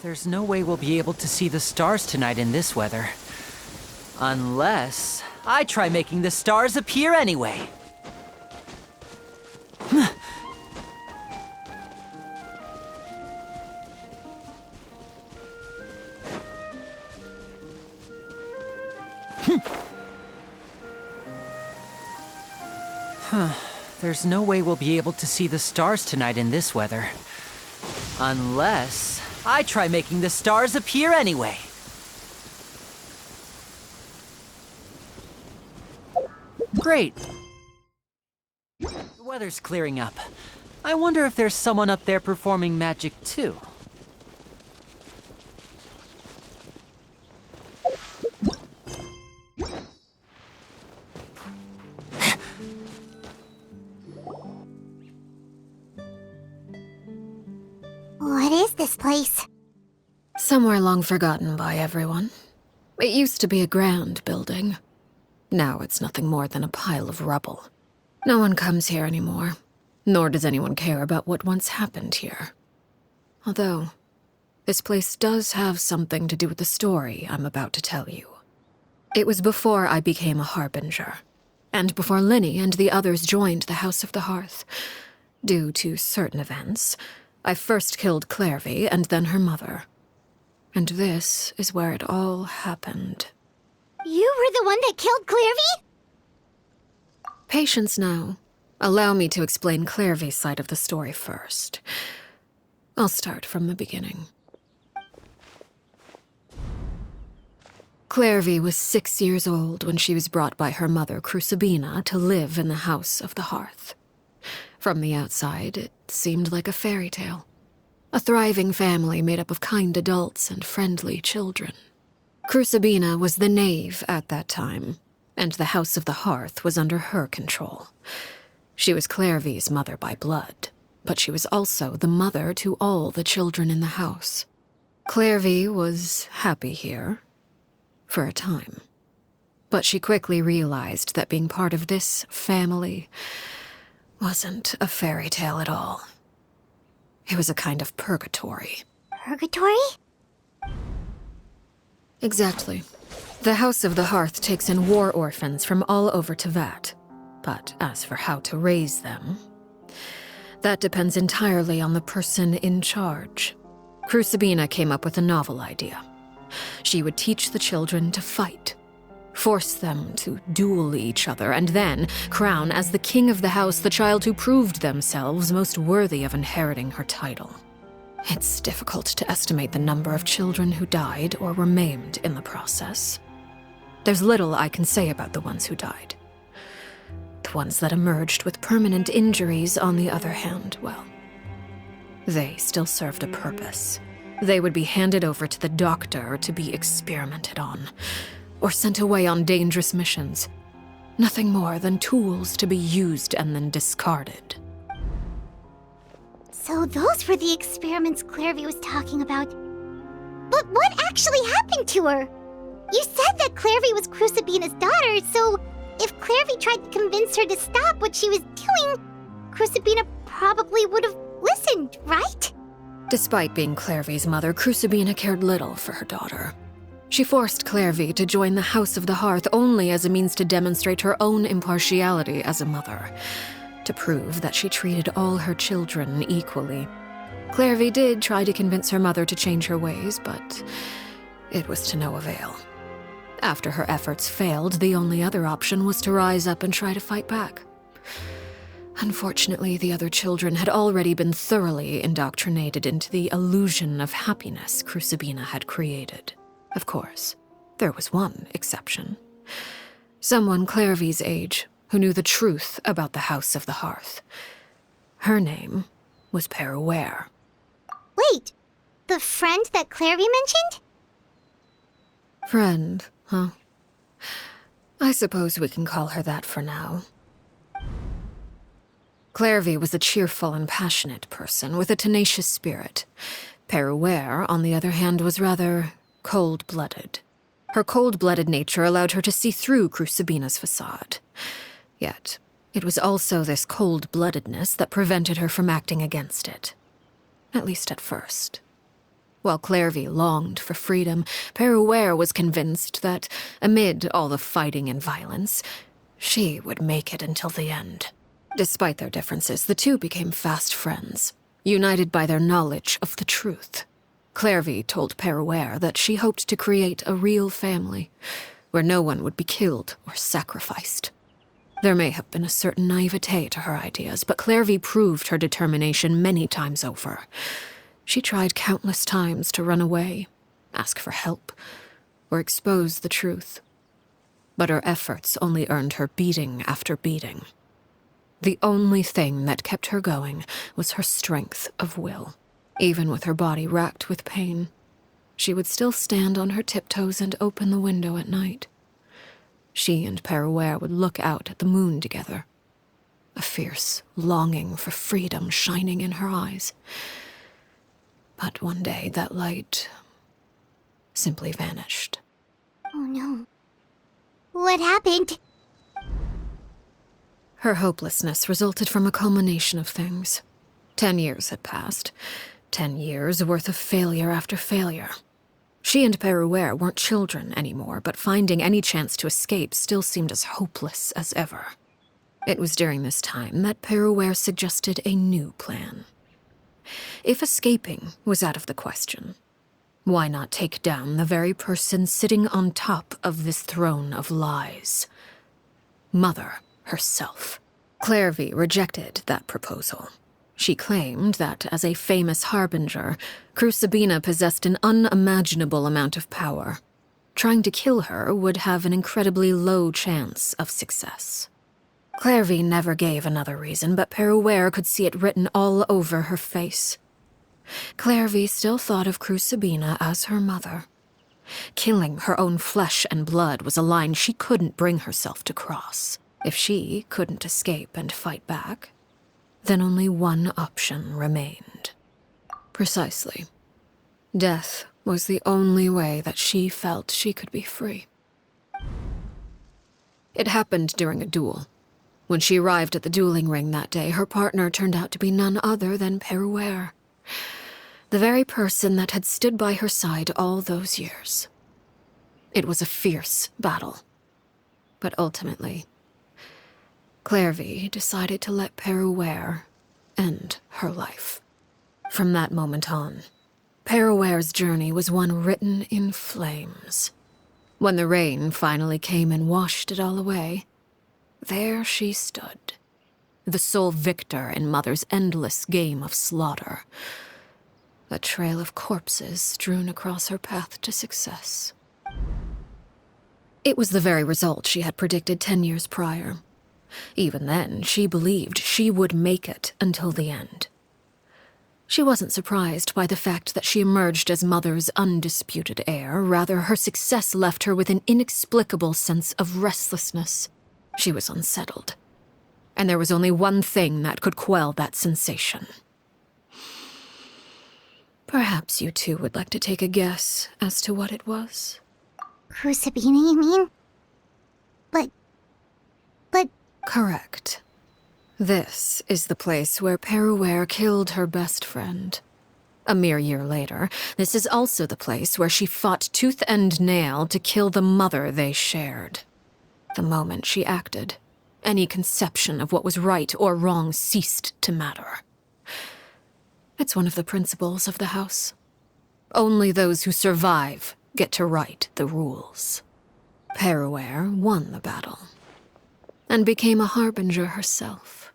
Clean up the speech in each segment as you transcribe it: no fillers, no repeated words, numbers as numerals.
There's no way we'll be able to see the stars tonight in this weather. Unless I try making the stars appear anyway. There's no way we'll be able to see the stars tonight in this weather. Unless I try making the stars appear anyway. Great. The weather's clearing up. I wonder if there's someone up there performing magic too. What is this place? Somewhere long forgotten by everyone. It used to be a grand building. Now it's nothing more than a pile of rubble. No one comes here anymore, nor does anyone care about what once happened here. Although, this place does have something to do with the story I'm about to tell you. It was before I became a harbinger, and before Linny and the others joined the House of the Hearth. Due to certain events, I first killed Clairvy and then her mother. And this is where it all happened. You were the one that killed Clairvy? Patience now. Allow me to explain Clairvy's side of the story first. I'll start from the beginning. Clairvy was 6 years old when she was brought by her mother, Crucibina, to live in the House of the Hearth. From the outside, it seemed like a fairy tale. A thriving family made up of kind adults and friendly children. Crucibina was the knave at that time, and the House of the Hearth was under her control. She was Clairvy's mother by blood, but she was also the mother to all the children in the house. Clairvy was happy here, for a time. But she quickly realized that being part of this family wasn't a fairy tale at all. It was a kind of purgatory. Purgatory? Exactly. The House of the Hearth takes in war orphans from all over Teyvat. But as for how to raise them, that depends entirely on the person in charge. Crucibina came up with a novel idea. She would teach the children to fight, force them to duel each other, and then crown as the king of the house the child who proved themselves most worthy of inheriting her title. It's difficult to estimate the number of children who died or were maimed in the process. There's little I can say about the ones who died. The ones that emerged with permanent injuries, on the other hand, well, they still served a purpose. They would be handed over to the doctor to be experimented on, or sent away on dangerous missions. Nothing more than tools to be used and then discarded. So those were the experiments Clairvy was talking about. But what actually happened to her? You said that Clairvy was Crucibina's daughter, so if Clairvy tried to convince her to stop what she was doing, Crucibina probably would have listened, right? Despite being Clairvy's mother, Crucibina cared little for her daughter. She forced Clairvy to join the House of the Hearth only as a means to demonstrate her own impartiality as a mother, to prove that she treated all her children equally. Clairvy did try to convince her mother to change her ways, but it was to no avail. After her efforts failed, the only other option was to rise up and try to fight back. Unfortunately, the other children had already been thoroughly indoctrinated into the illusion of happiness Crucibina had created. Of course, there was one exception. Someone Clairvy's age who knew the truth about the House of the Hearth. Her name was Peruere. Wait, the friend that Clairvy mentioned? Friend, huh? I suppose we can call her that for now. Clairvy was a cheerful and passionate person with a tenacious spirit. Peruere, on the other hand, was rather cold-blooded. Her cold-blooded nature allowed her to see through Crucibina's facade. Yet, it was also this cold-bloodedness that prevented her from acting against it. At least at first. While Clairvy longed for freedom, Peruere was convinced that, amid all the fighting and violence, she would make it until the end. Despite their differences, the two became fast friends, united by their knowledge of the truth. Clairvy told Peruere that she hoped to create a real family, where no one would be killed or sacrificed. There may have been a certain naivete to her ideas, but Clairvy proved her determination many times over. She tried countless times to run away, ask for help, or expose the truth. But her efforts only earned her beating after beating. The only thing that kept her going was her strength of will. Even with her body racked with pain, she would still stand on her tiptoes and open the window at night. She and Peruere would look out at the moon together, a fierce longing for freedom shining in her eyes. But one day that light simply vanished. Oh no. What happened? Her hopelessness resulted from a culmination of things. 10 years had passed. 10 years worth of failure after failure. She and Peruere weren't children anymore, but finding any chance to escape still seemed as hopeless as ever. It was during this time that Peruere suggested a new plan. If escaping was out of the question, why not take down the very person sitting on top of this throne of lies? Mother herself. Clairvy rejected that proposal. She claimed that, as a famous harbinger, Crucibina possessed an unimaginable amount of power. Trying to kill her would have an incredibly low chance of success. Clairvy never gave another reason, but Peruere could see it written all over her face. Clairvy still thought of Crucibina as her mother. Killing her own flesh and blood was a line she couldn't bring herself to cross. If she couldn't escape and fight back, then only one option remained. Precisely. Death was the only way that she felt she could be free. It happened during a duel. When she arrived at the dueling ring that day, her partner turned out to be none other than Peruere, the very person that had stood by her side all those years. It was a fierce battle. But ultimately, Clairvy decided to let Peruere end her life. From that moment on, Peruere's journey was one written in flames. When the rain finally came and washed it all away, there she stood, the sole victor in Mother's endless game of slaughter. A trail of corpses strewn across her path to success. It was the very result she had predicted 10 years prior. Even then, she believed she would make it until the end. She wasn't surprised by the fact that she emerged as Mother's undisputed heir. Rather, her success left her with an inexplicable sense of restlessness. She was unsettled. And there was only one thing that could quell that sensation. Perhaps you two would like to take a guess as to what it was? Crucibina, you mean? But... Correct. This is the place where Peruere killed her best friend. A mere year later, this is also the place where she fought tooth and nail to kill the mother they shared. The moment she acted, any conception of what was right or wrong ceased to matter. It's one of the principles of the house. Only those who survive get to write the rules. Peruere won the battle, and became a harbinger herself.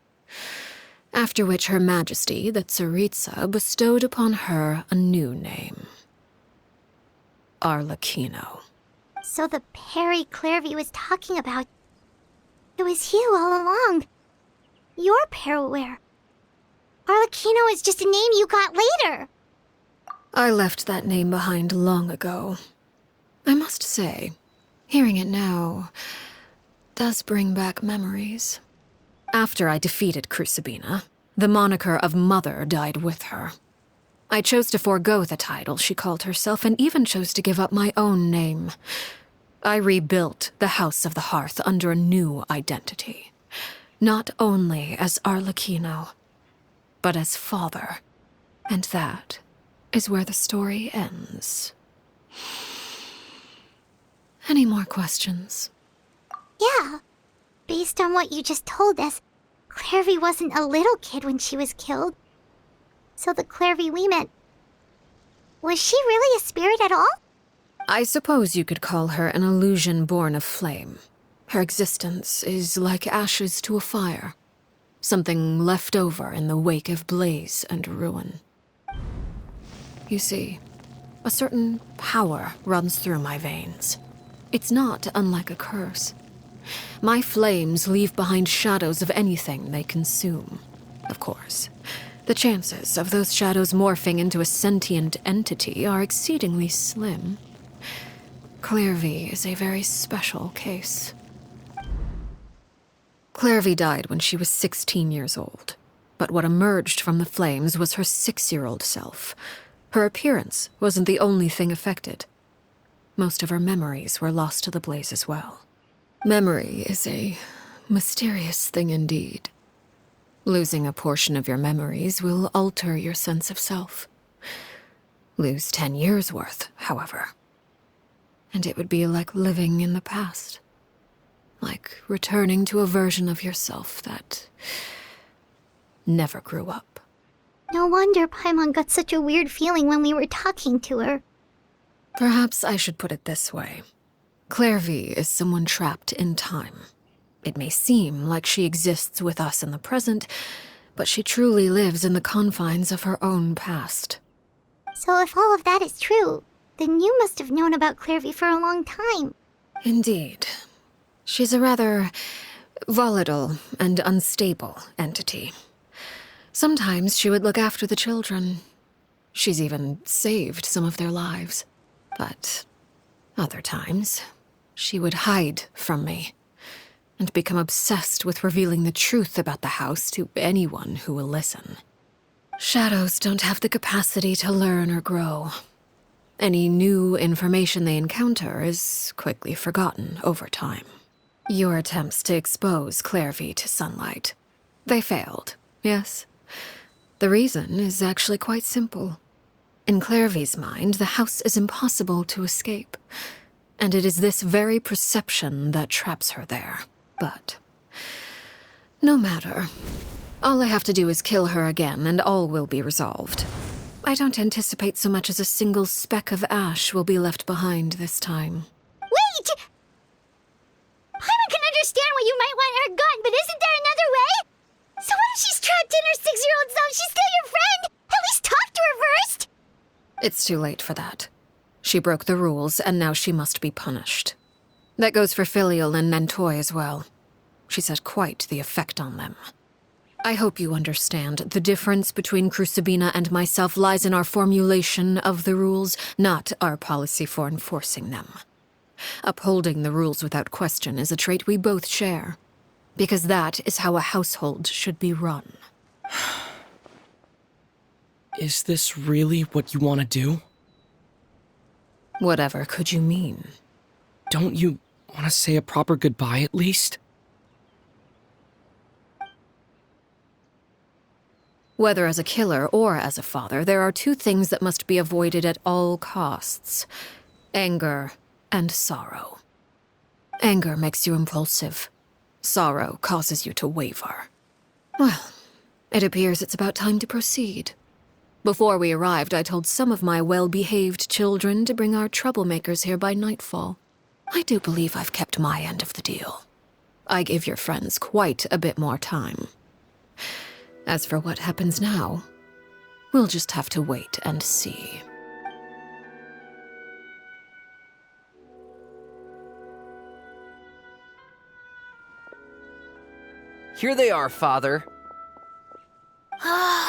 After which Her Majesty, the Tsaritsa, bestowed upon her a new name. Arlecchino. So the Perry Clairvy was talking about... It was you all along. You're Peruere. Arlecchino is just a name you got later. I left that name behind long ago. I must say, hearing it now does bring back memories. After I defeated Crucibina, the moniker of Mother died with her. I chose to forego the title she called herself, and even chose to give up my own name. I rebuilt the House of the Hearth under a new identity. Not only as Arlecchino, but as father. And that is where the story ends. Any more questions? Yeah. Based on what you just told us, Clairvy wasn't a little kid when she was killed. So the Clairvy we met... Was she really a spirit at all? I suppose you could call her an illusion born of flame. Her existence is like ashes to a fire. Something left over in the wake of blaze and ruin. You see, a certain power runs through my veins. It's not unlike a curse. My flames leave behind shadows of anything they consume. Of course, the chances of those shadows morphing into a sentient entity are exceedingly slim. Clairvy is a very special case. Clairvy died when she was 16 years old, but what emerged from the flames was her 6-year-old self. Her appearance wasn't the only thing affected. Most of her memories were lost to the blaze as well. Memory is a mysterious thing indeed. Losing a portion of your memories will alter your sense of self. Lose 10 years' worth, however, and it would be like living in the past. Like returning to a version of yourself that never grew up. No wonder Paimon got such a weird feeling when we were talking to her. Perhaps I should put it this way. Clairvy is someone trapped in time. It may seem like she exists with us in the present, but she truly lives in the confines of her own past. So if all of that is true, then you must have known about Clairvy for a long time. Indeed. She's a rather volatile and unstable entity. Sometimes she would look after the children. She's even saved some of their lives. But other times, she would hide from me and become obsessed with revealing the truth about the house to anyone who will listen. Shadows don't have the capacity to learn or grow. Any new information they encounter is quickly forgotten over time. Your attempts to expose Clairvy to sunlight. They failed, yes? The reason is actually quite simple. In Clairvy's mind, the house is impossible to escape, and it is this very perception that traps her there. But no matter. All I have to do is kill her again, and all will be resolved. I don't anticipate so much as a single speck of ash will be left behind this time. Wait! Paimon can understand why you might want her gone, but isn't there another way? So what if she's trapped in her 6-year-old self? She's still your friend! At least talk to her first! It's too late for that. She broke the rules, and now she must be punished. That goes for Filial and Nantoy as well. She's had quite the effect on them. I hope you understand. The difference between Crucibina and myself lies in our formulation of the rules, not our policy for enforcing them. Upholding the rules without question is a trait we both share, because that is how a household should be run. Is this really what you want to do? Whatever could you mean? Don't you want to say a proper goodbye at least? Whether as a killer or as a father, there are two things that must be avoided at all costs: anger and sorrow. Anger makes you impulsive. Sorrow causes you to waver. Well, it appears it's about time to proceed. Before we arrived, I told some of my well-behaved children to bring our troublemakers here by nightfall. I do believe I've kept my end of the deal. I gave your friends quite a bit more time. As for what happens now, we'll just have to wait and see. Here they are, Father.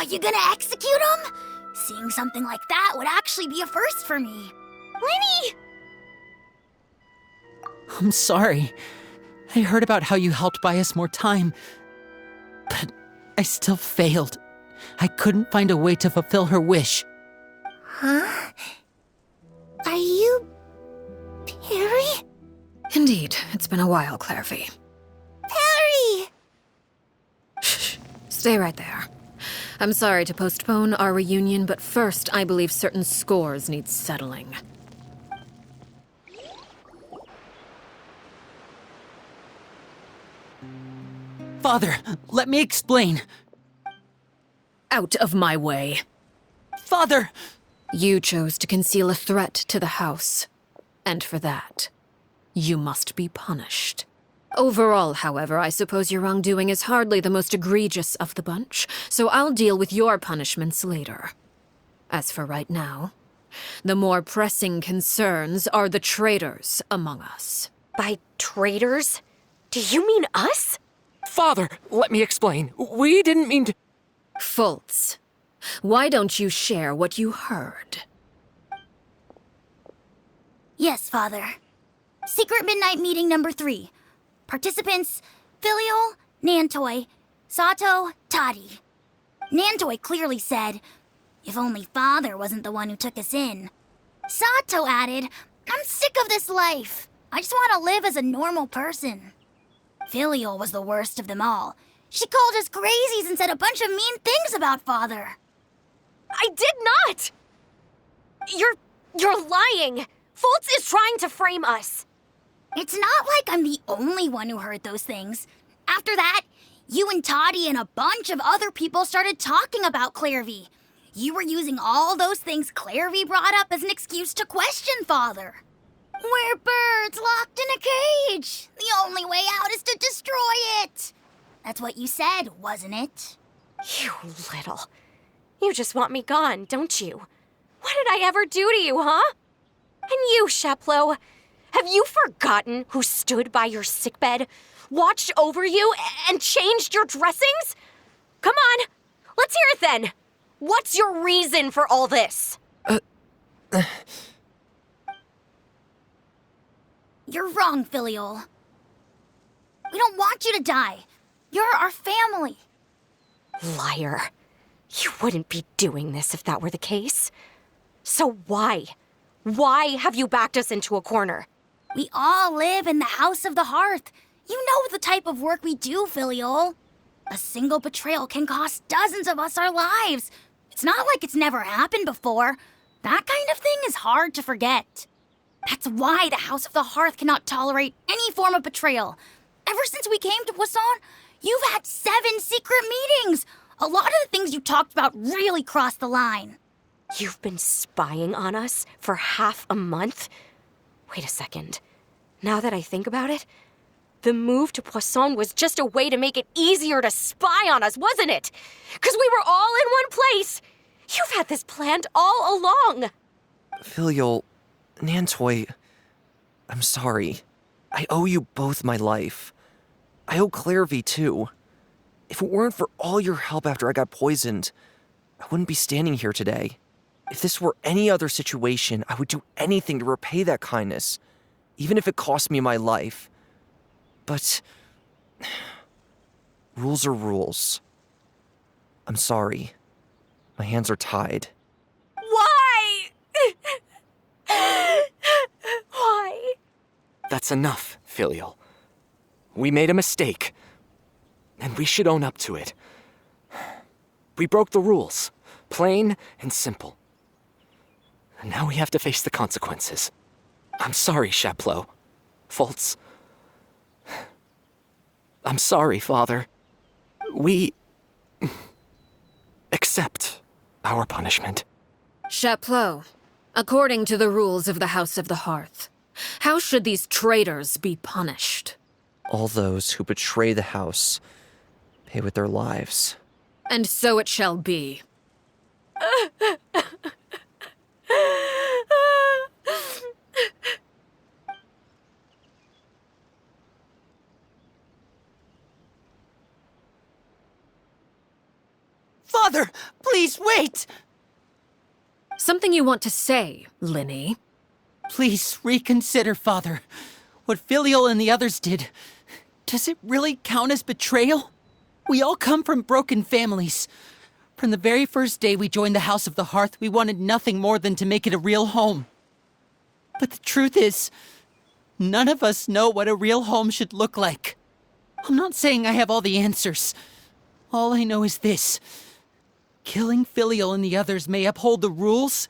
You gonna execute him? Seeing something like that would actually be a first for me. Lenny! I'm sorry. I heard about how you helped buy us more time, but I still failed. I couldn't find a way to fulfill her wish. Huh? Are you... Perry? Indeed, it's been a while, Clairvy. Perry! Shh, stay right there. I'm sorry to postpone our reunion, but first, I believe certain scores need settling. Father, let me explain. Out of my way. Father! You chose to conceal a threat to the house. And for that, you must be punished. Overall, however, I suppose your wrongdoing is hardly the most egregious of the bunch, so I'll deal with your punishments later. As for right now, the more pressing concerns are the traitors among us. By traitors? Do you mean us? Father, let me explain. We didn't mean to. Fultz, why don't you share what you heard? Yes, Father. Secret Midnight Meeting number 3. Participants, Filial, Nantoi, Sato, Toddy. Nantoi clearly said, if only Father wasn't the one who took us in. Sato added, I'm sick of this life. I just want to live as a normal person. Filial was the worst of them all. She called us crazies and said a bunch of mean things about Father. I did not! You're lying! Fultz is trying to frame us. It's not like I'm the only one who heard those things. After that, you and Toddy and a bunch of other people started talking about Clairvy. You were using all those things Clairvy brought up as an excuse to question Father. We're birds locked in a cage. The only way out is to destroy it. That's what you said, wasn't it? You little. You just want me gone, don't you? What did I ever do to you, huh? And you, Sheplo, have you forgotten who stood by your sickbed, watched over you, and changed your dressings? Come on, let's hear it then. What's your reason for all this? You're wrong, Filial. We don't want you to die. You're our family. Liar. You wouldn't be doing this if that were the case. So why? Why have you backed us into a corner? We all live in the House of the Hearth. You know the type of work we do, Filial. A single betrayal can cost dozens of us our lives. It's not like it's never happened before. That kind of thing is hard to forget. That's why the House of the Hearth cannot tolerate any form of betrayal. Ever since we came to Poisson, you've had 7 secret meetings. A lot of the things you talked about really crossed the line. You've been spying on us for half a month? Wait a second. Now that I think about it, the move to Poisson was just a way to make it easier to spy on us, wasn't it? Because we were all in one place. You've had this planned all along. Filial, Nantoi, I'm sorry. I owe you both my life. I owe Clairvy too. If it weren't for all your help after I got poisoned, I wouldn't be standing here today. If this were any other situation, I would do anything to repay that kindness, even if it cost me my life. But rules are rules. I'm sorry. My hands are tied. Why? Why? That's enough, Filial. We made a mistake, and we should own up to it. We broke the rules, plain and simple. And now we have to face the consequences. I'm sorry, Sheplo. Fultz. I'm sorry, Father. We accept our punishment. Chapleau, according to the rules of the House of the Hearth, how should these traitors be punished? All those who betray the house pay with their lives. And so it shall be. Father, please wait! Something you want to say, Linny? Please reconsider, Father. What Filial and the others did, does it really count as betrayal? We all come from broken families. From the very first day we joined the House of the Hearth, we wanted nothing more than to make it a real home. But the truth is, none of us know what a real home should look like. I'm not saying I have all the answers. All I know is this. Killing Filial and the others may uphold the rules,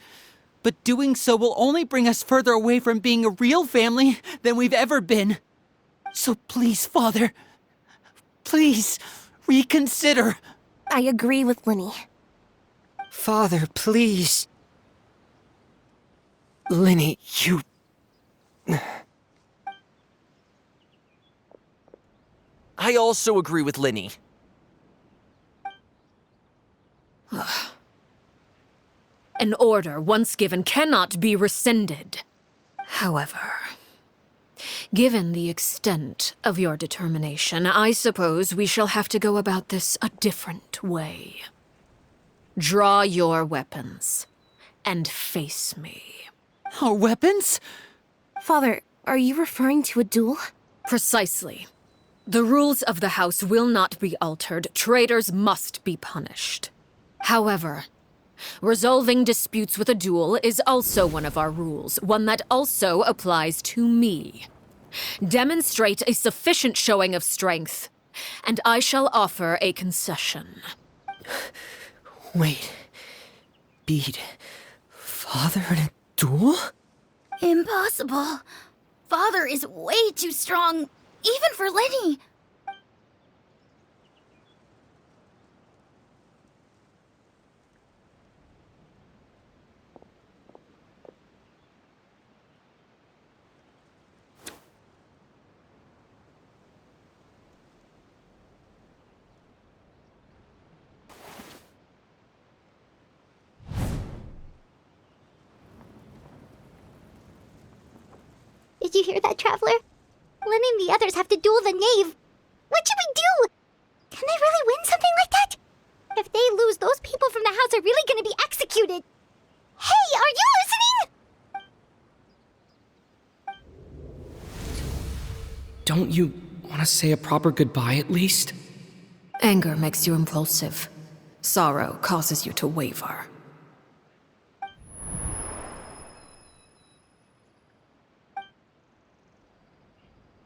but doing so will only bring us further away from being a real family than we've ever been. So please, Father, please reconsider. I agree with Linny. Father, please. Linny, you... I also agree with Linny. An order once given cannot be rescinded. However, given the extent of your determination, I suppose we shall have to go about this a different way. Draw your weapons and face me. Our weapons? Father, are you referring to a duel? Precisely. The rules of the house will not be altered. Traitors must be punished. However, resolving disputes with a duel is also one of our rules, one that also applies to me. Demonstrate a sufficient showing of strength, and I shall offer a concession. Wait. Beat Father in a duel? Impossible. Father is way too strong, even for Linny. Did you hear that, Traveler? Lenny and the others have to duel the knave. What should we do? Can they really win something like that? If they lose, those people from the house are really gonna be executed. Hey, are you listening? Don't you want to say a proper goodbye at least? Anger makes you impulsive. Sorrow causes you to waver.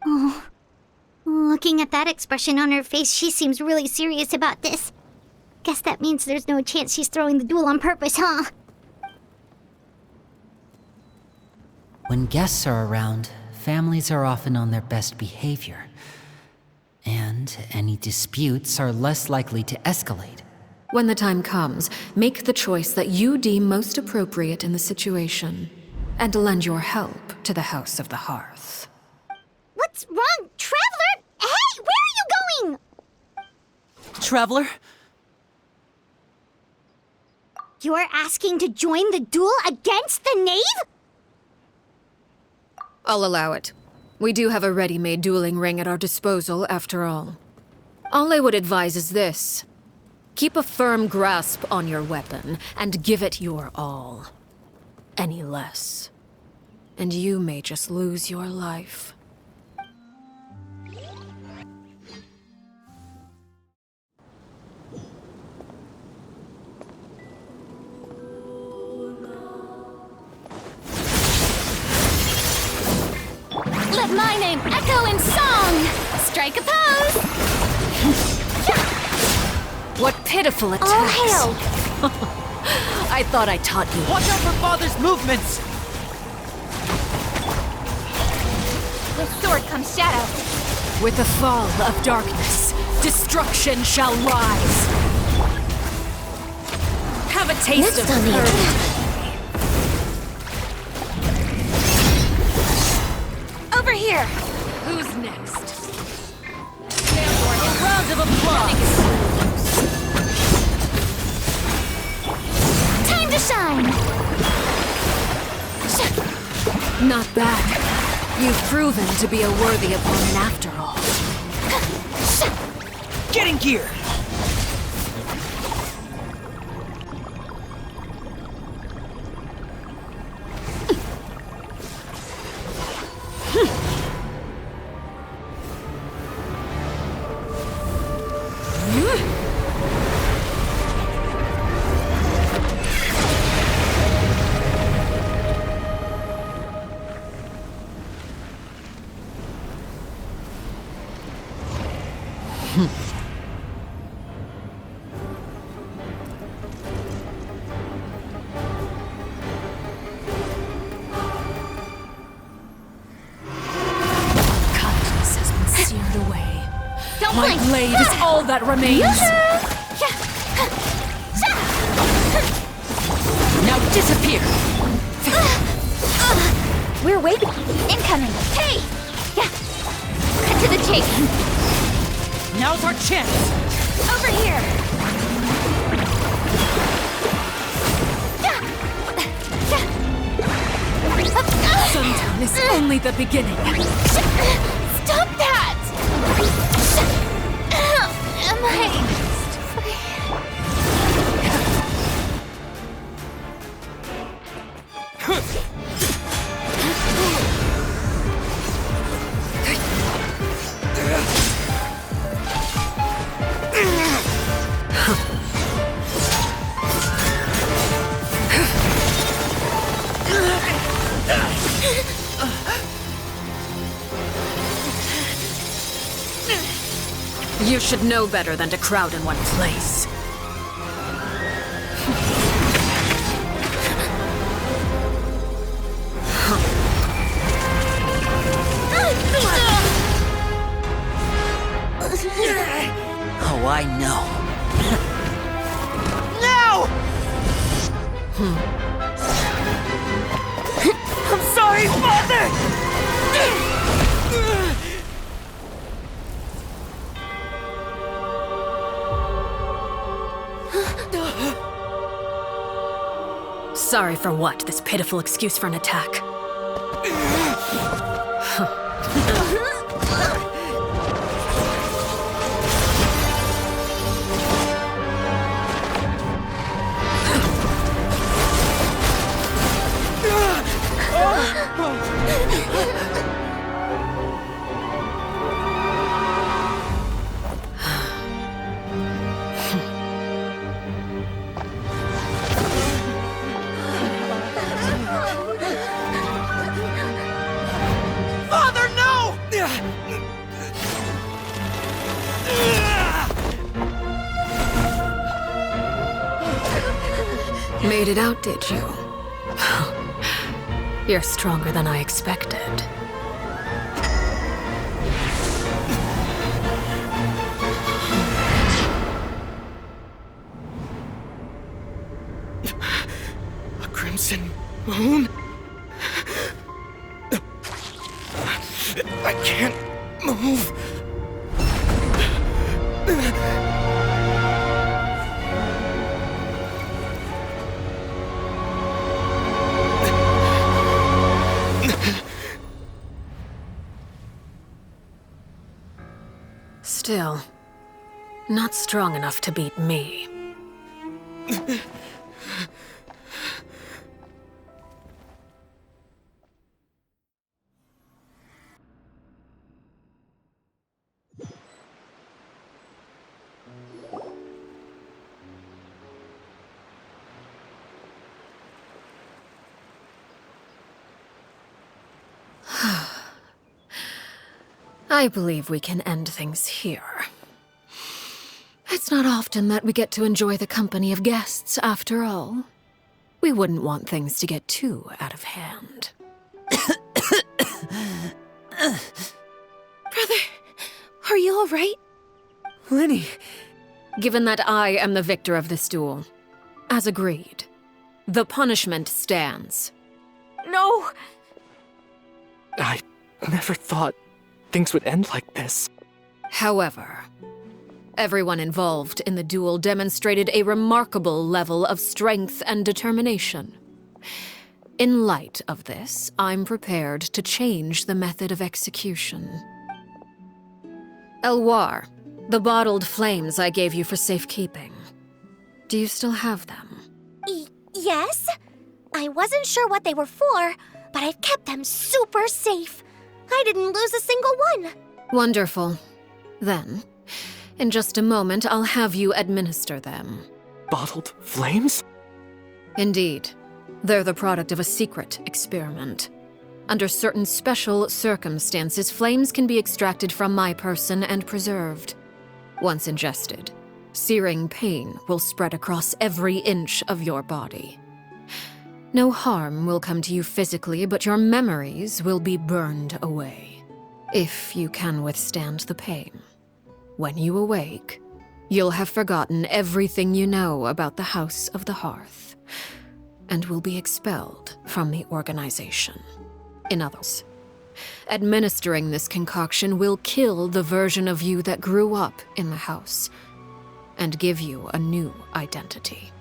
Oh, looking at that expression on her face, she seems really serious about this. Guess that means there's no chance she's throwing the duel on purpose, huh? When guests are around, families are often on their best behavior. And any disputes are less likely to escalate. When the time comes, make the choice that you deem most appropriate in the situation, and lend your help to the House of the Hearth. What's wrong, Traveler? Hey, where are you going? Traveler? You're asking to join the duel against the knave? I'll allow it. We do have a ready-made dueling ring at our disposal, after all. All I would advise is this. Keep a firm grasp on your weapon, and give it your all. Any less, and you may just lose your life. Let my name echo in song! Strike a pose! What pitiful attacks! All hail! I thought I taught you. Watch out for Father's movements! With sword comes shadow. With the fall of darkness, destruction shall rise. Have a taste of her. Over here! Who's next? A round of applause! Time to shine! Not bad. You've proven to be a worthy opponent after all. Get in gear! My blade is all that remains! Now disappear! We're waiting. Incoming. Hey! Yeah. Cut to the chase. Now's our chance! Over here. Sundown is only the beginning. Stop that! Am I... You should know better than to crowd in one place. Oh, I know. No! I'm sorry, Father! Sorry for what? This pitiful excuse for an attack? Father, no! Made it out, did you? You're stronger than I expected. A crimson moon? I can't move. Still, not strong enough to beat me. I believe we can end things here. It's not often that we get to enjoy the company of guests, after all. We wouldn't want things to get too out of hand. Brother, are you all right? Lenny. Given that I am the victor of this duel, as agreed, the punishment stands. No! I never thought things would end like this. However, everyone involved in the duel demonstrated a remarkable level of strength and determination. In light of this, I'm prepared to change the method of execution. Elwar, the bottled flames I gave you for safekeeping. Do you still have them? Yes? I wasn't sure what they were for, but I've kept them super safe. I didn't lose a single one. Wonderful. Then, in just a moment, I'll have you administer them. Bottled flames? Indeed. They're the product of a secret experiment. Under certain special circumstances, flames can be extracted from my person and preserved. Once ingested, searing pain will spread across every inch of your body. No harm will come to you physically, but your memories will be burned away. If you can withstand the pain. When you awake, you'll have forgotten everything you know about the House of the Hearth, and will be expelled from the organization. In other words, administering this concoction will kill the version of you that grew up in the house, and give you a new identity.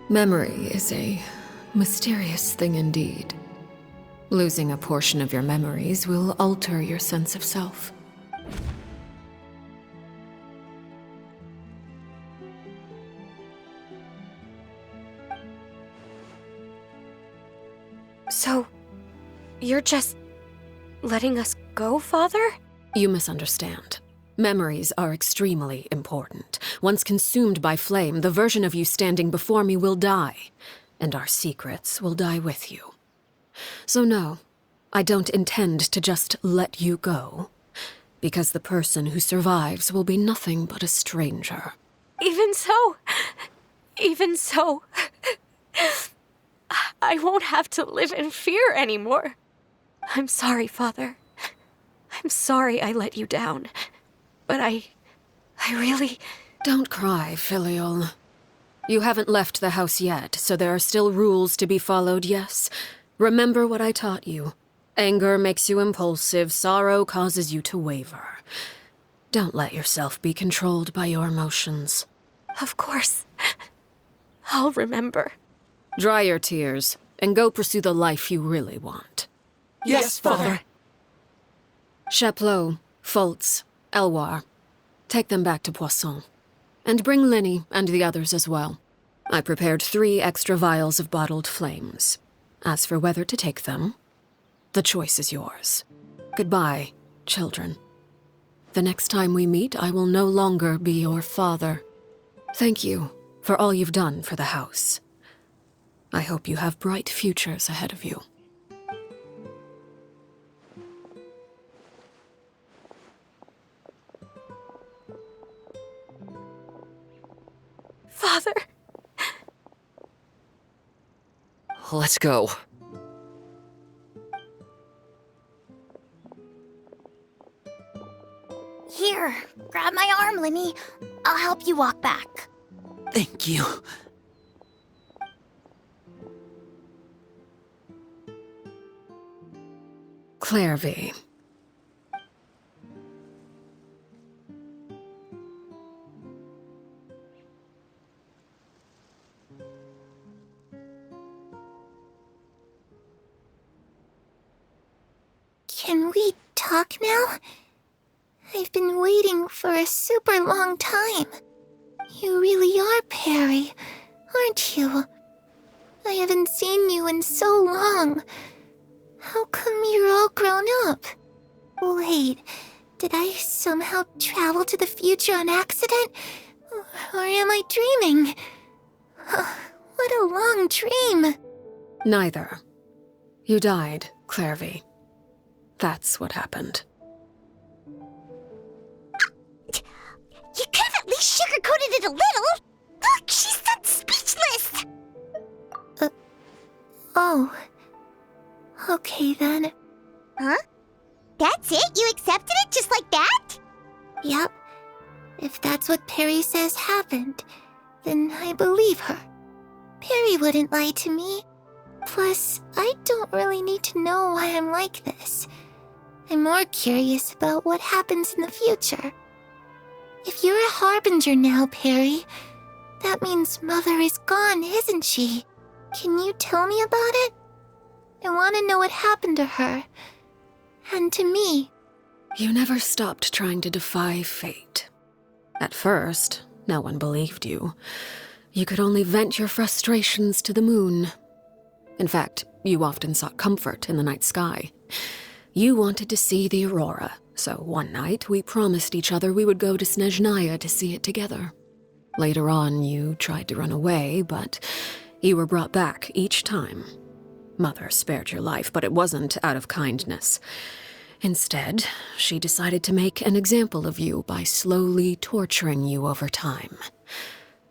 Memory is a mysterious thing indeed. Losing a portion of your memories will alter your sense of self. So, you're just letting us go, Father? You misunderstand. Memories are extremely important. Once consumed by flame, the version of you standing before me will die, and our secrets will die with you. So no, I don't intend to just let you go, because the person who survives will be nothing but a stranger. Even so, I won't have to live in fear anymore. I'm sorry, Father. I'm sorry I let you down. But I really... Don't cry, Filial. You haven't left the house yet, so there are still rules to be followed, yes? Remember what I taught you. Anger makes you impulsive, sorrow causes you to waver. Don't let yourself be controlled by your emotions. Of course. I'll remember. Dry your tears, and go pursue the life you really want. Yes, Father. Chaplot, Foltz, Elwar, take them back to Poisson. And bring Linny and the others as well. I prepared 3 extra vials of bottled flames. As for whether to take them, the choice is yours. Goodbye, children. The next time we meet, I will no longer be your father. Thank you for all you've done for the house. I hope you have bright futures ahead of you. Father. Let's go. Here, grab my arm, Linny. I'll help you walk back. Thank you. Clairvy. Can we talk now? I've been waiting for a super long time. You really are Perry, aren't you? I haven't seen you in so long. How come you're all grown up? Wait, did I somehow travel to the future on accident? Or am I dreaming? What a long dream. Neither. You died, Clairvy. That's what happened. You could have at least sugarcoated it a little. Look, she's that speechless. Oh. Okay then. Huh? That's it? You accepted it just like that? Yep. If that's what Perry says happened, then I believe her. Perry wouldn't lie to me. Plus, I don't really need to know why I'm like this. I'm more curious about what happens in the future. If you're a harbinger now, Perry, that means Mother is gone, isn't she? Can you tell me about it? I want to know what happened to her. And to me. You never stopped trying to defy fate. At first, no one believed you. You could only vent your frustrations to the moon. In fact, you often sought comfort in the night sky. You wanted to see the aurora, so one night we promised each other we would go to Snezhnaya to see it together. Later on, you tried to run away, but you were brought back each time. Mother spared your life, but it wasn't out of kindness. Instead, she decided to make an example of you by slowly torturing you over time.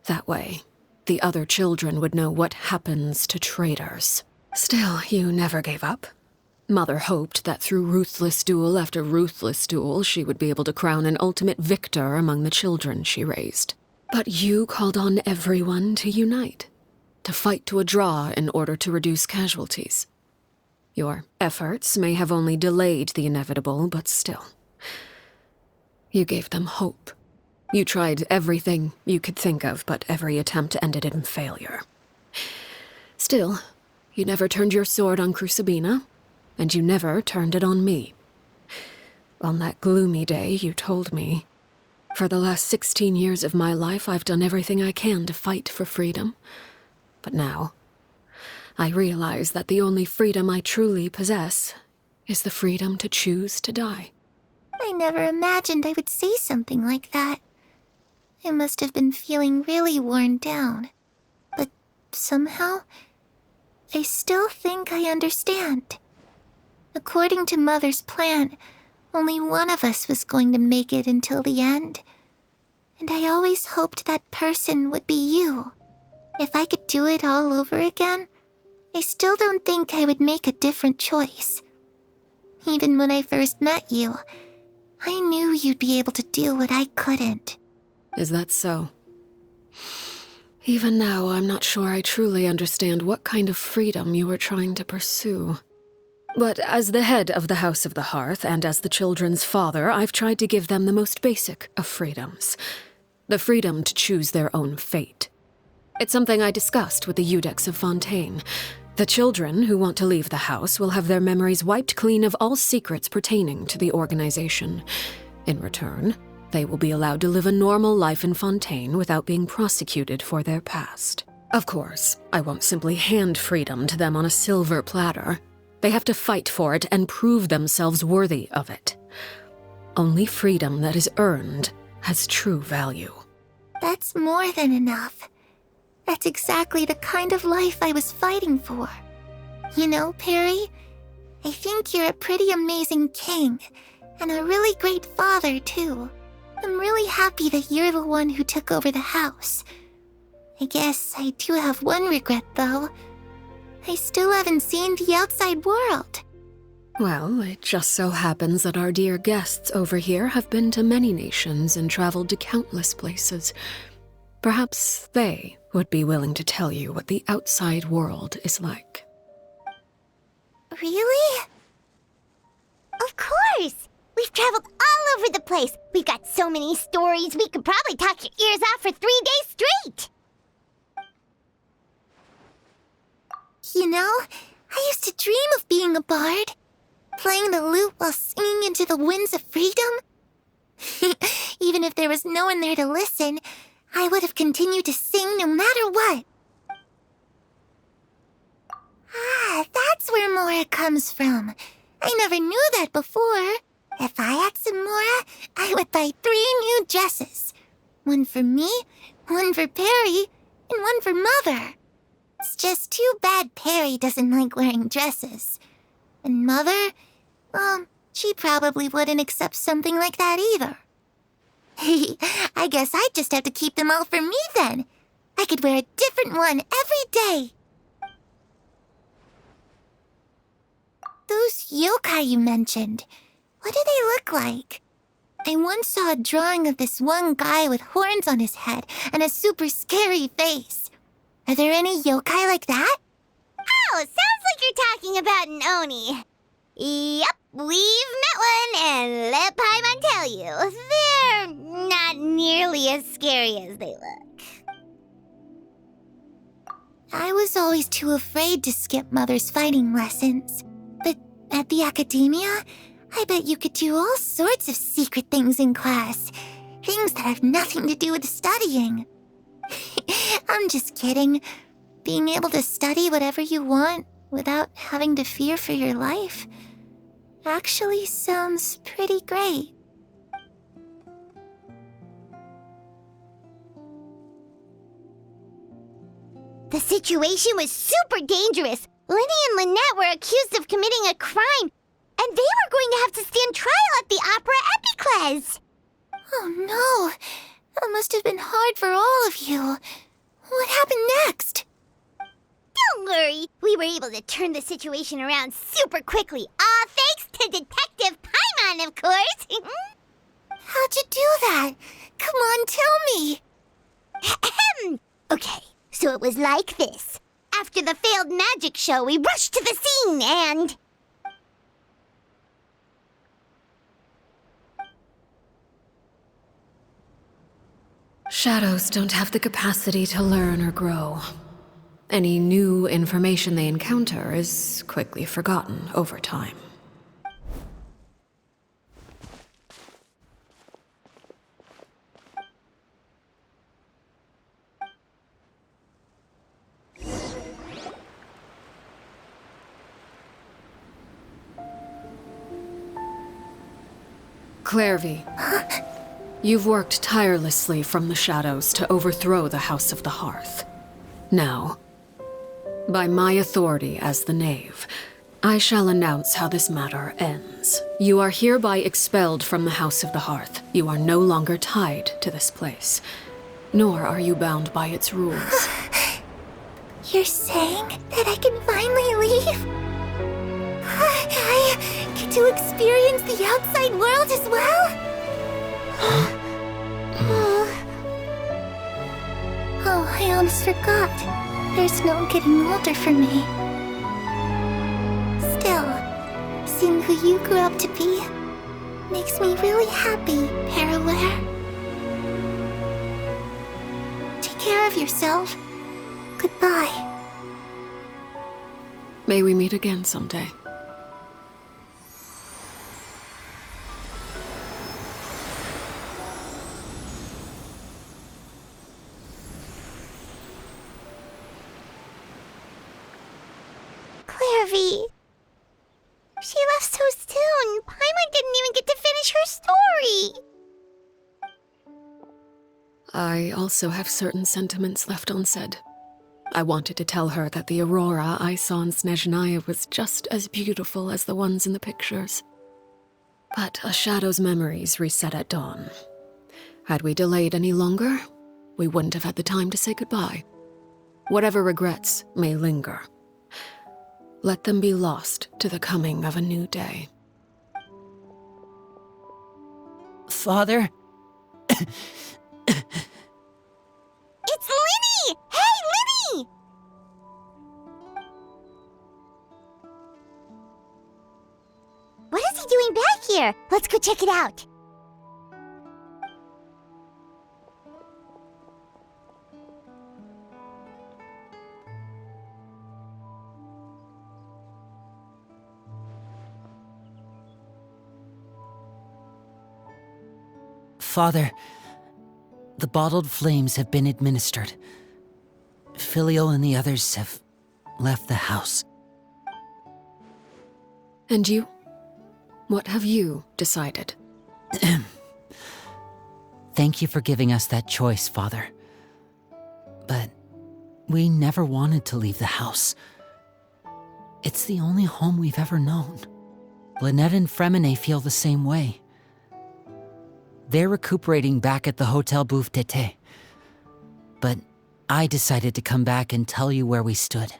That way, the other children would know what happens to traitors. Still, you never gave up. Mother hoped that through ruthless duel after ruthless duel, she would be able to crown an ultimate victor among the children she raised. But you called on everyone to unite, to fight to a draw in order to reduce casualties. Your efforts may have only delayed the inevitable, but still. You gave them hope. You tried everything you could think of, but every attempt ended in failure. Still, you never turned your sword on Crucibina, and you never turned it on me. On that gloomy day, you told me, "For the last 16 years of my life, I've done everything I can to fight for freedom. But now, I realize that the only freedom I truly possess is the freedom to choose to die." I never imagined I would say something like that. I must have been feeling really worn down. But somehow, I still think I understand. According to Mother's plan, only one of us was going to make it until the end. And I always hoped that person would be you. If I could do it all over again, I still don't think I would make a different choice. Even when I first met you, I knew you'd be able to do what I couldn't. Is that so? Even now, I'm not sure I truly understand what kind of freedom you were trying to pursue. But as the head of the House of the Hearth, and as the children's father, I've tried to give them the most basic of freedoms. The freedom to choose their own fate. It's something I discussed with the Iudex of Fontaine. The children who want to leave the house will have their memories wiped clean of all secrets pertaining to the organization. In return, they will be allowed to live a normal life in Fontaine without being prosecuted for their past. Of course, I won't simply hand freedom to them on a silver platter. They have to fight for it and prove themselves worthy of it. Only freedom that is earned has true value. That's more than enough. That's exactly the kind of life I was fighting for. You know, Perry, I think you're a pretty amazing king, and a really great father, too. I'm really happy that you're the one who took over the house. I guess I do have one regret, though. I still haven't seen the outside world. Well, it just so happens that our dear guests over here have been to many nations and traveled to countless places. Perhaps they would be willing to tell you what the outside world is like. Really? Of course! We've traveled all over the place. We've got so many stories, we could probably talk your ears off for 3 days straight. You know, I used to dream of being a bard. Playing the lute while singing into the winds of freedom. Even if there was no one there to listen, I would have continued to sing no matter what. Ah, that's where Mora comes from. I never knew that before. If I had some Mora, I would buy 3 new dresses. One for me, one for Perry, and one for Mother. It's just too bad Perry doesn't like wearing dresses. And Mother, well, she probably wouldn't accept something like that either. I guess I'd just have to keep them all for me then. I could wear a different one every day. Those yokai you mentioned, what do they look like? I once saw a drawing of this one guy with horns on his head and a super scary face. Are there any yokai like that? Oh, sounds like you're talking about an Oni. Yep, we've met one, and let Paimon tell you, they're not nearly as scary as they look. I was always too afraid to skip Mother's fighting lessons. But at the academia, I bet you could do all sorts of secret things in class. Things that have nothing to do with studying. I'm just kidding. Being able to study whatever you want without having to fear for your life actually sounds pretty great. The situation was super dangerous. Lenny and Lynette were accused of committing a crime, and they were going to have to stand trial at the Opera Epicles. Oh no, that must have been hard for all of you. What happened next? Don't Don't worry. We were able to turn the situation around super quickly. All thanks to Detective Paimon, of course. How'd you do that? Come on, tell me. Okay, so it was like this. After the failed magic show, we rushed to the scene and... Shadows don't have the capacity to learn or grow. Any new information they encounter is quickly forgotten over time. Clairvy, you've worked tirelessly from the shadows to overthrow the House of the Hearth. Now, by my authority as the Knave, I shall announce how this matter ends. You are hereby expelled from the House of the Hearth. You are no longer tied to this place, nor are you bound by its rules. You're saying that I can finally leave? I get to experience the outside world as well? Oh, I almost forgot. There's no getting older for me. Still, seeing who you grew up to be makes me really happy, Parallare. Take care of yourself. Goodbye. May we meet again someday. Clairvy. She left so soon. Paimon didn't even get to finish her story. I also have certain sentiments left unsaid. I wanted to tell her that the aurora I saw in Snezhnaya was just as beautiful as the ones in the pictures. But a shadow's memories reset at dawn. Had we delayed any longer, we wouldn't have had the time to say goodbye. Whatever regrets may linger, let them be lost to the coming of a new day. Father? It's Linny! Hey, Linny! What is he doing back here? Let's go check it out. Father, the bottled flames have been administered. Filial and the others have left the house. And you? What have you decided? Thank you for giving us that choice, Father. But we never wanted to leave the house. It's the only home we've ever known. Lynette and Fremine feel the same way. They're recuperating back at the Hotel Bouffe d'été. But I decided to come back and tell you where we stood.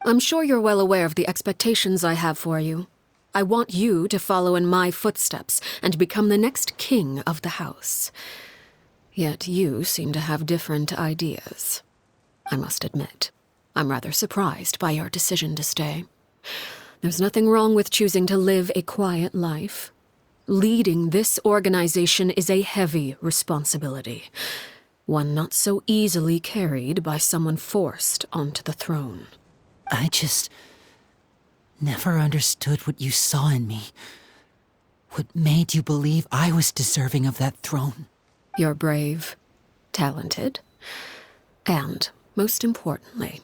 I'm sure you're well aware of the expectations I have for you. I want you to follow in my footsteps and become the next king of the house. Yet you seem to have different ideas. I must admit, I'm rather surprised by your decision to stay. There's nothing wrong with choosing to live a quiet life. Leading this organization is a heavy responsibility, one not so easily carried by someone forced onto the throne. I just never understood what you saw in me. What made you believe I was deserving of that throne? You're brave, talented, and, most importantly,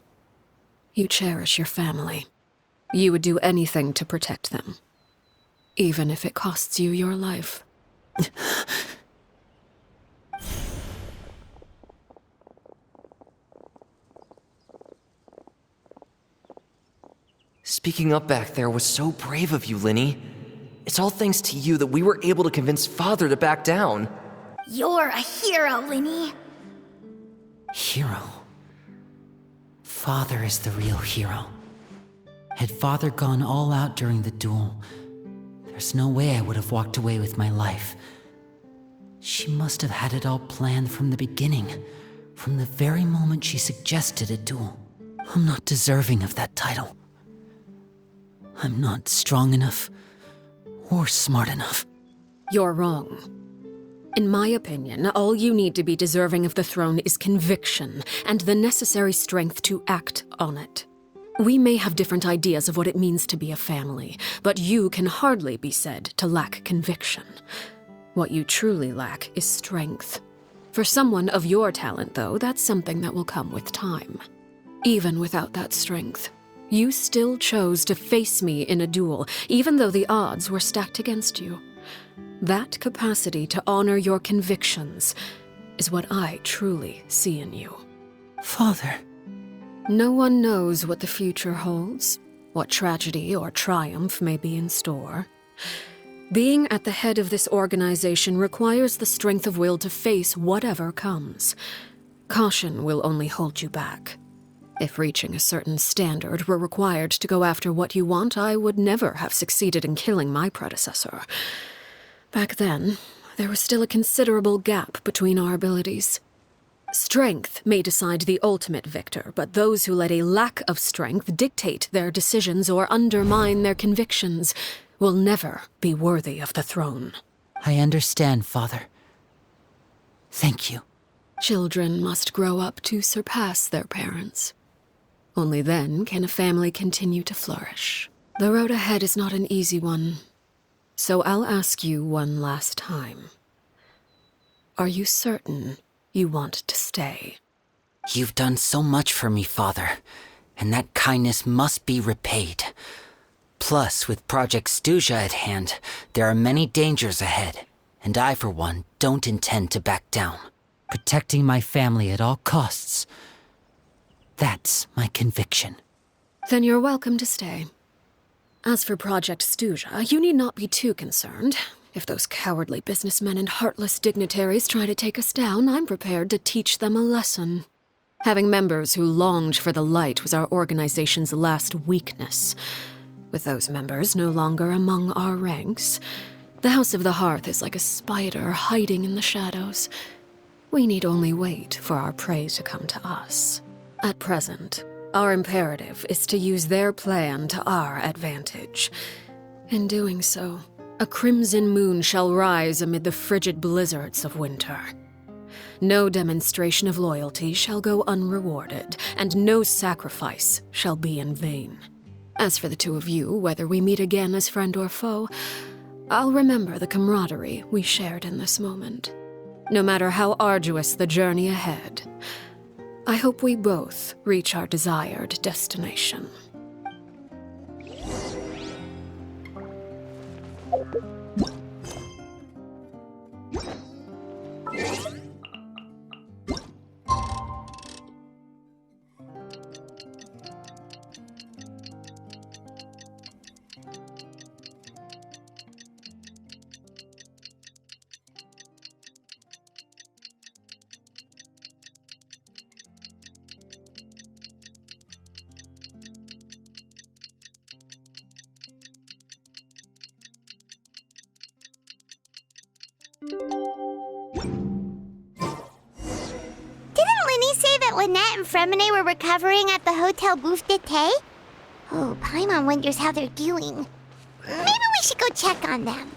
you cherish your family. You would do anything to protect them, even if it costs you your life. Speaking up back there was so brave of you, Linny. It's all thanks to you that we were able to convince Father to back down. You're a hero, Linny. Hero? Father is the real hero. Had Father gone all out during the duel, there's no way I would have walked away with my life. She must have had it all planned from the beginning, from the very moment she suggested a duel. I'm not deserving of that title. I'm not strong enough or smart enough. You're wrong. In my opinion, all you need to be deserving of the throne is conviction and the necessary strength to act on it. We may have different ideas of what it means to be a family, but you can hardly be said to lack conviction. What you truly lack is strength. For someone of your talent, though, that's something that will come with time. Even without that strength, you still chose to face me in a duel, even though the odds were stacked against you. That capacity to honor your convictions is what I truly see in you. Father. No one knows what the future holds, what tragedy or triumph may be in store. Being at the head of this organization requires the strength of will to face whatever comes. Caution will only hold you back. If reaching a certain standard were required to go after what you want, I would never have succeeded in killing my predecessor. Back then, there was still a considerable gap between our abilities. Strength may decide the ultimate victor, but those who let a lack of strength dictate their decisions or undermine their convictions will never be worthy of the throne. I understand, Father. Thank you. Children must grow up to surpass their parents. Only then can a family continue to flourish. The road ahead is not an easy one, so I'll ask you one last time. Are you certain you want to stay? You've done so much for me, Father, and that kindness must be repaid. Plus, with Project Stuja at hand, there are many dangers ahead, and I, for one, don't intend to back down. Protecting my family at all costs. That's my conviction. Then you're welcome to stay. As for Project Stuja, you need not be too concerned. If those cowardly businessmen and heartless dignitaries try to take us down, I'm prepared to teach them a lesson. Having members who longed for the light was our organization's last weakness. With those members no longer among our ranks, the House of the Hearth is like a spider hiding in the shadows. We need only wait for our prey to come to us. At present, our imperative is to use their plan to our advantage. In doing so, a crimson moon shall rise amid the frigid blizzards of winter. No demonstration of loyalty shall go unrewarded, and no sacrifice shall be in vain. As for the two of you, whether we meet again as friend or foe, I'll remember the camaraderie we shared in this moment. No matter how arduous the journey ahead, I hope we both reach our desired destination. Didn't Linny say that Lynette and Fremine were recovering at the Hotel Bouffe d'été? Oh, Paimon wonders how they're doing. Maybe we should go check on them.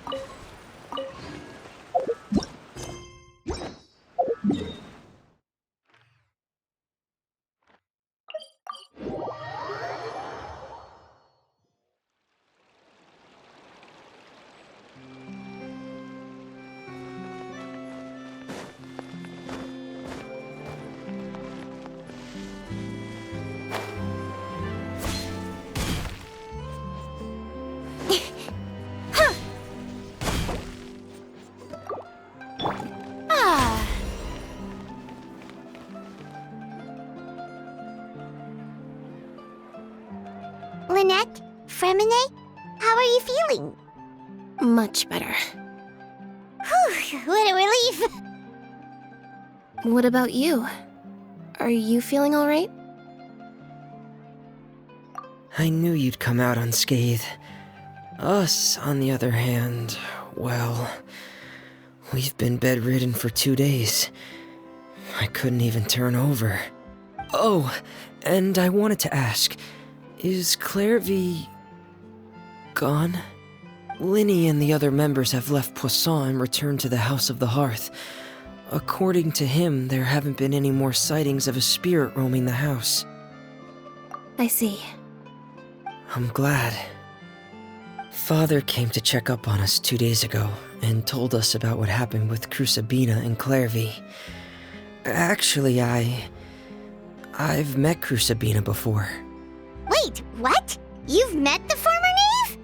Lynette? Fremine? How are you feeling? Much better. Whew, what a relief! What about you? Are you feeling all right? I knew you'd come out unscathed. Us, on the other hand, well, we've been bedridden for 2 days. I couldn't even turn over. Oh, and I wanted to ask, is Clairvy gone? Linny and the other members have left Poisson and returned to the House of the Hearth. According to him, there haven't been any more sightings of a spirit roaming the house. I see. I'm glad. Father came to check up on us 2 days ago and told us about what happened with Crucibina and Clairvy. Actually, I've met Crucibina before. Wait, what? You've met the former knave?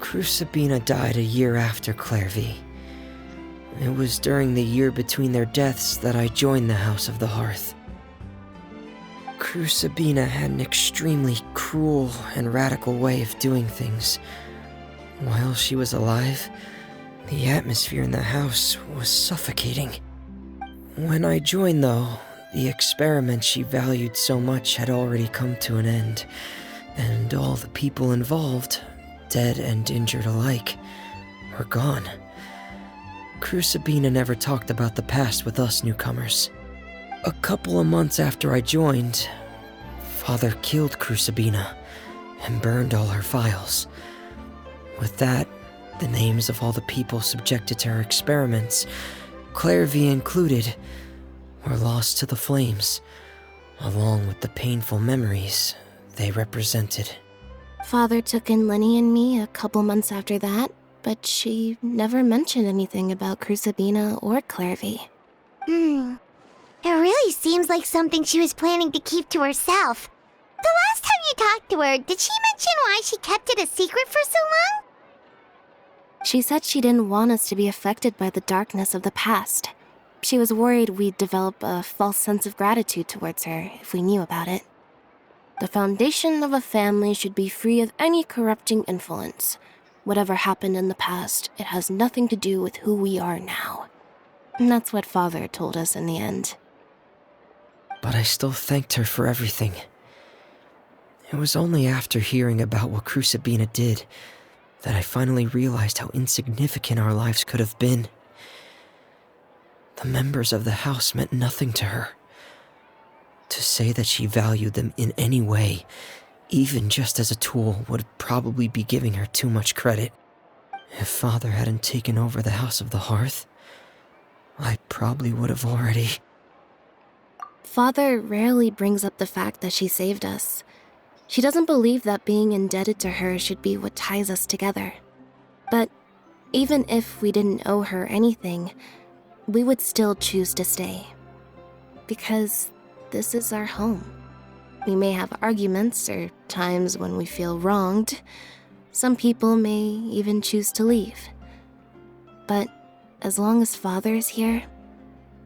Crucibina died a year after Clairvy. It was during the year between their deaths that I joined the House of the Hearth. Crucibina had an extremely cruel and radical way of doing things. While she was alive, the atmosphere in the house was suffocating. When I joined, though, the experiment she valued so much had already come to an end, and all the people involved, dead and injured alike, were gone. Crucibina never talked about the past with us newcomers. A couple of months after I joined, Father killed Crucibina and burned all her files. With that, the names of all the people subjected to her experiments, Clairvy included, were lost to the flames, along with the painful memories they represented. Father took in Lenny and me a couple months after that, but she never mentioned anything about Crucibina or Clairvy. It really seems like something she was planning to keep to herself. The last time you talked to her, did she mention why she kept it a secret for so long? She said she didn't want us to be affected by the darkness of the past. She was worried we'd develop a false sense of gratitude towards her if we knew about it. The foundation of a family should be free of any corrupting influence. Whatever happened in the past, it has nothing to do with who we are now. And that's what Father told us in the end. But I still thanked her for everything. It was only after hearing about what Crucibina did that I finally realized how insignificant our lives could have been. The members of the house meant nothing to her. To say that she valued them in any way, even just as a tool, would probably be giving her too much credit. If Father hadn't taken over the House of the Hearth, I probably would have already... Father rarely brings up the fact that she saved us. She doesn't believe that being indebted to her should be what ties us together. But even if we didn't owe her anything, we would still choose to stay. Because this is our home. We may have arguments or times when we feel wronged. Some people may even choose to leave. But as long as Father is here,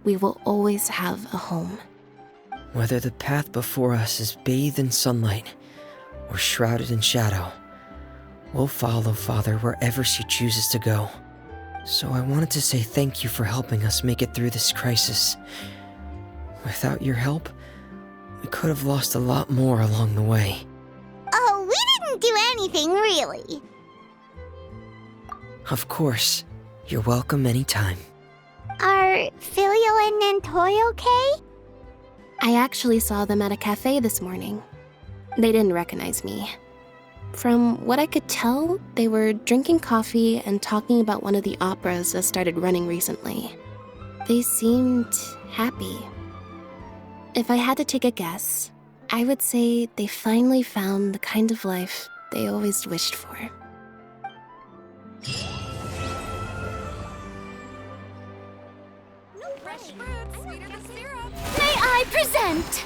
we will always have a home. Whether the path before us is bathed in sunlight or shrouded in shadow, we'll follow Father wherever she chooses to go. So I wanted to say thank you for helping us make it through this crisis. Without your help, we could have lost a lot more along the way. Oh, we didn't do anything, really. Of course. You're welcome anytime. Are Filial and Nantoy okay? I actually saw them at a cafe this morning. They didn't recognize me. From what I could tell, they were drinking coffee and talking about one of the operas that started running recently. They seemed happy. If I had to take a guess, I would say they finally found the kind of life they always wished for. May I present